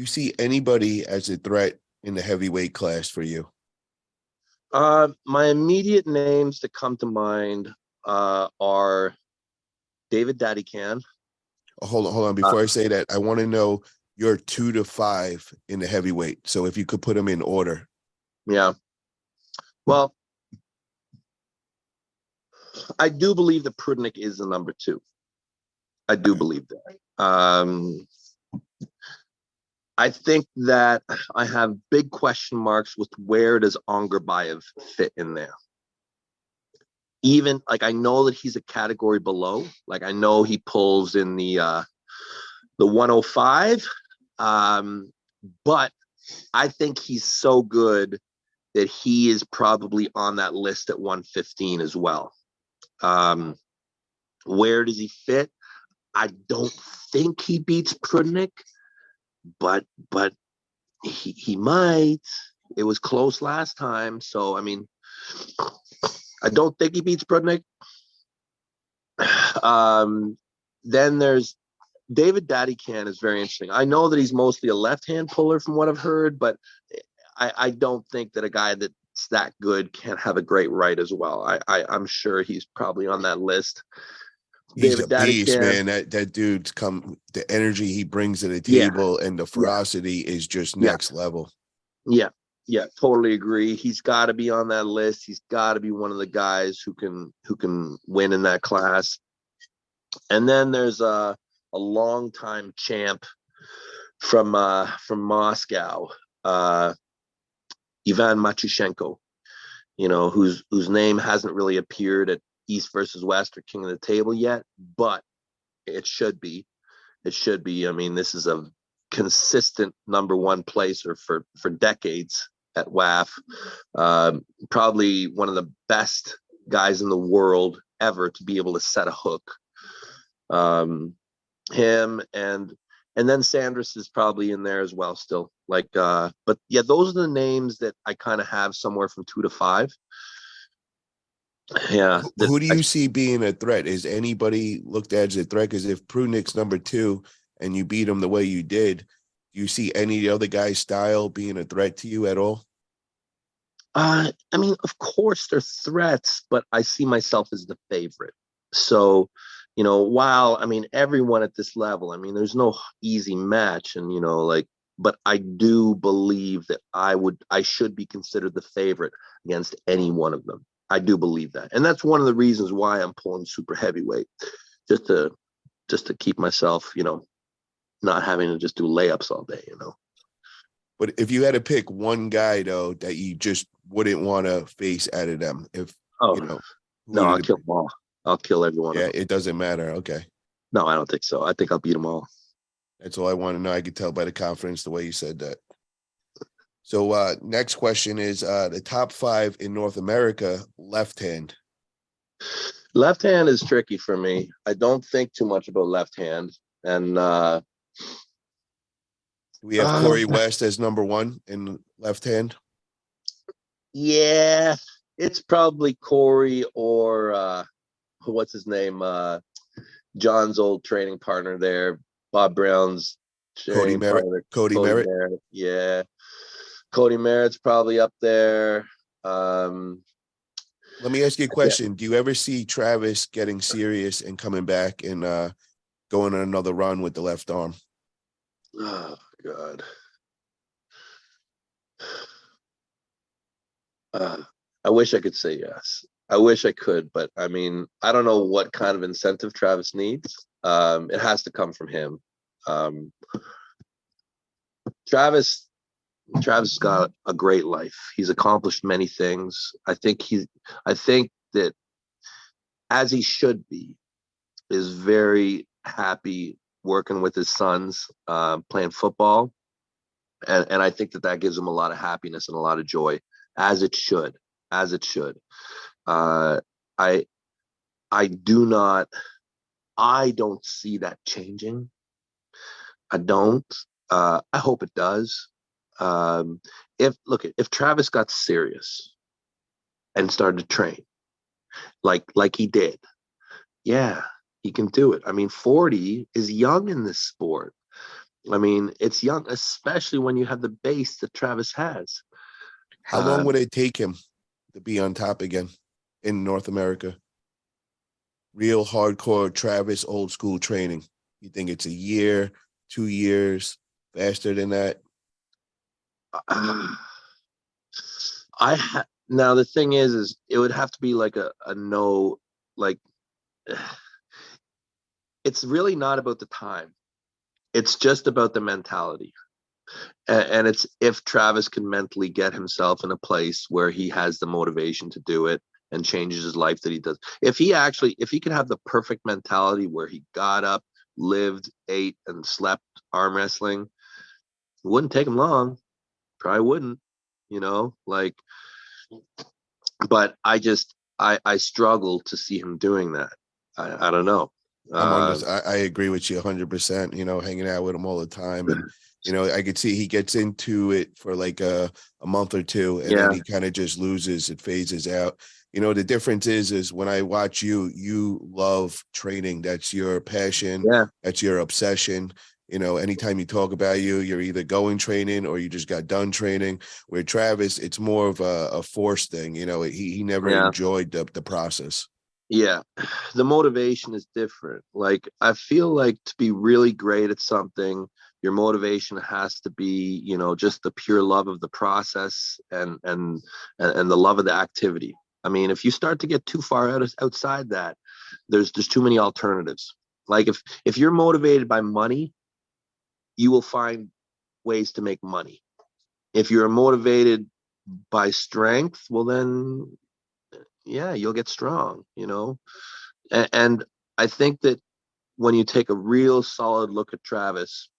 You see anybody as a threat in the heavyweight class for you? My immediate names that come to mind are David Daddy Can. Oh, hold on. Uh, Before I say that, I want to know your 2 to 5 in the heavyweight. So if you could put them in order. yeah. Well, I do believe that Prudnyk is the number two. I do believe that. I think that I have big question marks with where does Ongarbayev fit in there. Even like I know that he's a category below. Like I know he pulls in the 105, but I think he's so good that he is probably on that list at 115 as well. Where does he fit? I don't think he beats Prudnyk, but he might. It was close last time, so I mean, I don't think he beats Prudnyk. Then there's David Daddy Can is very interesting. I know that he's mostly a left-hand puller from what I've heard, but I don't think that a guy that's that good can't have a great right as well. I'm sure he's probably on that list. He's David a Daddy beast, Can, man. That dude's the energy he brings to the yeah, table and the yeah, ferocity is just yeah, next level. yeah, yeah, totally agree. He's got to be on that list. He's got to be one of the guys who can win in that class. And then there's a longtime champ from Moscow, Ivan Matushenko, whose name hasn't really appeared at East versus West or King of the Table yet, but it should be. It should be. I mean, this is a consistent number one placer for decades at WAF. Probably one of the best guys in the world ever to be able to set a hook. Him and then Sanders is probably in there as well still. But yeah, those are the names that I kind of have somewhere from 2 to 5. Yeah. Who do you see being a threat? Is anybody looked at as a threat? Because if Prudnyk's number 2 and you beat him the way you did, do you see any other guy's style being a threat to you at all? I mean, of course they're threats, but I see myself as the favorite. So, while I mean everyone at this level, I mean, there's no easy match, and but I do believe that I should be considered the favorite against any one of them. I do believe that, and that's one of the reasons why I'm pulling super heavyweight, just to keep myself, not having to just do layups all day. But if you had to pick one guy though that you just wouldn't want to face out of them, if No, I'll kill them all. I'll kill every one of them. It doesn't matter. Okay. No, I don't think so. I think I'll beat them all. That's all I want to know. I could tell by the confidence the way you said that. So next question is the top 5 in North America, left hand. Left hand is tricky for me. I don't think too much about left hand. And we have Corey West as number 1 in left hand. Yeah, it's probably Corey or what's his name? John's old training partner there, Bob Brown's Cody Merritt. Cody Merritt. Yeah. Cody Merritt's probably up there. Let me ask you a question. Yeah. Do you ever see Travis getting serious and coming back and going on another run with the left arm? Oh, God. I wish I could say yes. I wish I could, but I mean, I don't know what kind of incentive Travis needs. It has to come from him. Travis got a great life. He's accomplished many things. I think that as he should be, is very happy working with his sons, playing football. And I think that gives him a lot of happiness and a lot of joy, as it should. I don't see that changing. I don't. I hope it does. If Travis got serious and started to train like he did, yeah, he can do it. I mean, 40 is young in this sport. I mean, it's young, especially when you have the base that Travis has. How long Uh, would it take him to be on top again in North America? Real hardcore Travis old school training. You think it's a year, 2 years, faster than that? now the thing is it would have to be like a no, like it's really not about the time. It's just about the mentality. And it's if Travis can mentally get himself in a place where he has the motivation to do it and changes his life that he does. If he could have the perfect mentality where he got up, lived, ate, and slept arm wrestling, it wouldn't take him long. Probably wouldn't, like, but I struggle to see him doing that. I don't know. I agree with you 100%, hanging out with him all the time. And, I could see he gets into it for like a month or two, and then Yeah, he kind of just loses, it phases out. The difference is when I watch you love training. That's your passion. yeah, That's your obsession. Anytime you talk about you're either going training or you just got done training. Where Travis, it's more of a force thing. He never yeah. enjoyed the process. Yeah, the motivation is different. Like, I feel like to be really great at something, your motivation has to be, just the pure love of the process and the love of the activity. I mean, if you start to get too far outside that, there's too many alternatives. Like, if you're motivated by money, you will find ways to make money. If you're motivated by strength, well then, yeah, you'll get strong, and I think that when you take a real solid look at Travis,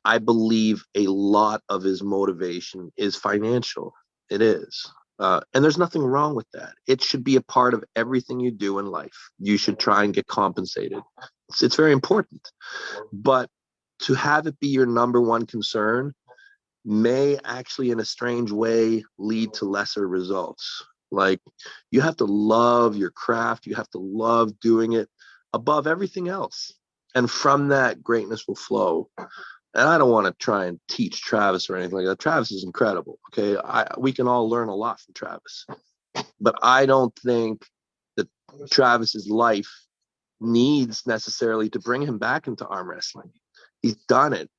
I believe a lot of his motivation is financial. It is. And there's nothing wrong with that. It should be a part of everything you do in life. You should try and get compensated. It's very important. But to have it be your number one concern may actually, in a strange way, lead to lesser results. Like, you have to love your craft, you have to love doing it above everything else. And from that, greatness will flow. And I don't want to try and teach Travis or anything like that. Travis is incredible. Okay. We can all learn a lot from Travis. But I don't think that Travis's life needs necessarily to bring him back into arm wrestling. He's done it.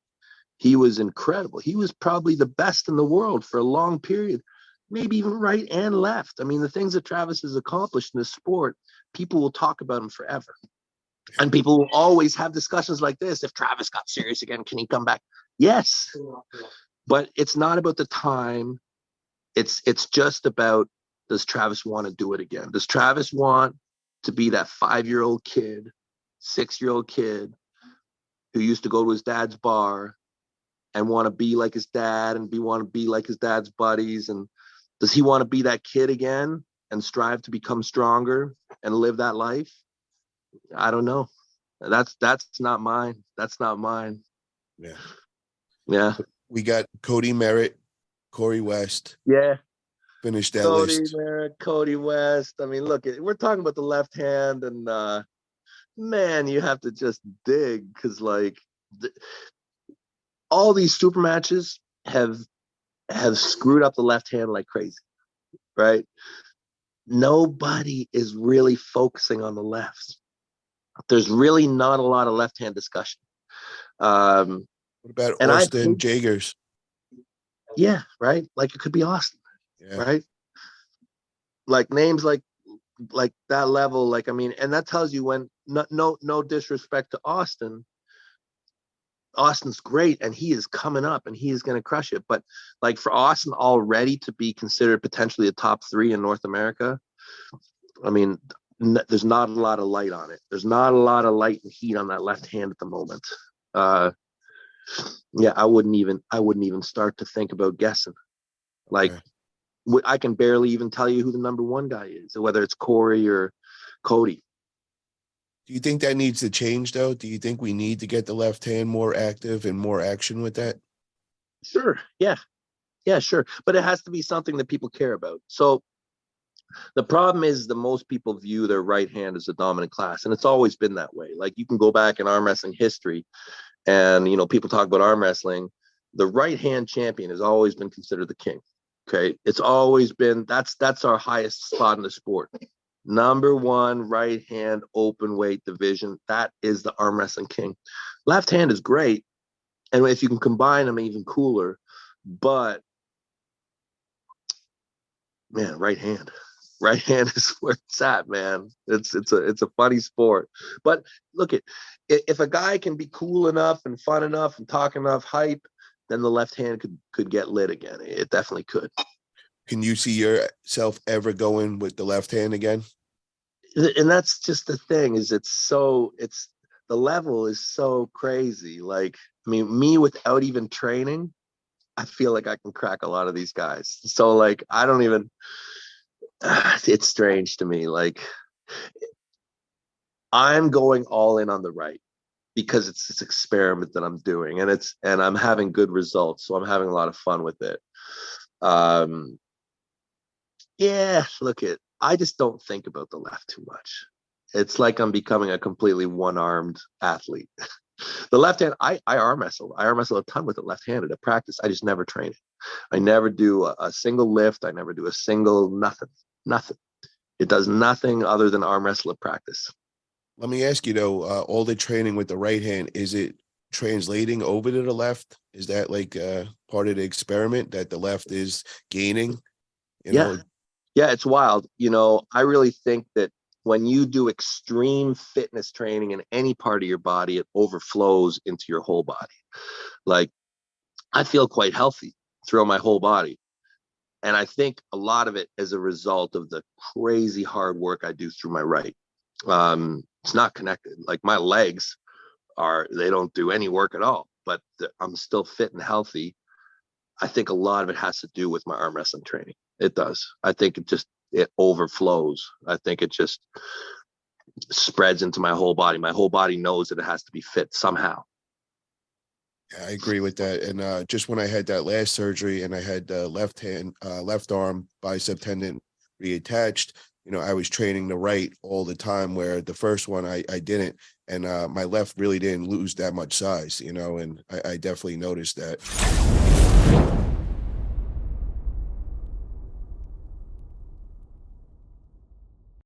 He was incredible. He was probably the best in the world for a long period, maybe even right and left. I mean, the things that Travis has accomplished in this sport, people will talk about him forever. And people will always have discussions like this. If Travis got serious again, can he come back? Yes. But it's not about the time. It's just about, does Travis want to do it again? Does Travis want to be that 5-year-old kid, 6-year-old kid who used to go to his dad's bar and want to be like his dad and want to be like his dad's buddies? And does he want to be that kid again and strive to become stronger and live that life? I don't know. That's not mine. That's not mine. Yeah. Yeah. We got Cody Merritt, Corey West. Yeah. Finish that list. Cody West. I mean, look, we're talking about the left hand, and man, you have to just dig, because like all these super matches have screwed up the left hand like crazy, right? Nobody is really focusing on the left. There's really not a lot of left hand discussion. What about And Austin Jagers? Yeah, right. Like, it could be Austin, Yeah. right? Like, names like that level. Like, I mean, and that tells you, when no disrespect to Austin. Austin's great, and he is coming up, and he is going to crush it. But like, for Austin already to be considered potentially a top 3 in North America, I mean, there's not a lot of light on it. There's not a lot of light and heat on that left hand at the moment. Yeah, I wouldn't even start to think about guessing. Like, Okay. I can barely even tell you who the number 1 guy is, whether it's Corey or Cody. Do you think that needs to change, though? Do you think we need to get the left hand more active and more action with that? Sure. Yeah. Yeah, sure. But it has to be something that people care about. So the problem is that most people view their right hand as a dominant class, and it's always been that way. Like, you can go back in arm wrestling history, And, people talk about arm wrestling. The right hand champion has always been considered the king. Okay. It's always been, that's our highest spot in the sport. Number one, right hand open weight division. That is the arm wrestling king. Left hand is great. And if you can combine them, even cooler. But man, right hand is where it's at, man. It's a funny sport. But look, if a guy can be cool enough and fun enough and talk enough hype, then the left hand could get lit again. It definitely could. Can you see yourself ever going with the left hand again? And that's just the thing, is it's the level is so crazy. Like, I mean, me without even training, I feel like I can crack a lot of these guys. So like, I don't even, it's strange to me. Like, I'm going all in on the right because it's this experiment that I'm doing, and I'm having good results. So I'm having a lot of fun with it. Yeah, I just don't think about the left too much. It's like I'm becoming a completely one-armed athlete. The left hand, I arm wrestle. I arm wrestle a ton with it left-handed at practice. I just never train it. I never do a single lift. I never do a single nothing. It does nothing other than arm wrestle at practice. Let me ask you though, all the training with the right hand, is it translating over to the left? Is that like part of the experiment that the left is gaining? Yeah. Yeah, it's wild. I really think that when you do extreme fitness training in any part of your body, it overflows into your whole body. Like, I feel quite healthy throughout my whole body. And I think a lot of it is a result of the crazy hard work I do through my right. It's not connected. Like, my legs they don't do any work at all, but I'm still fit and healthy. I think a lot of it has to do with my arm wrestling training. It does. I think it overflows. I think it just spreads into my whole body. My whole body knows that it has to be fit somehow. Yeah, I agree with that. And just when I had that last surgery and I had the left arm bicep tendon reattached, I was training the right all the time, where the first one I didn't. And my left really didn't lose that much size, and I definitely noticed that.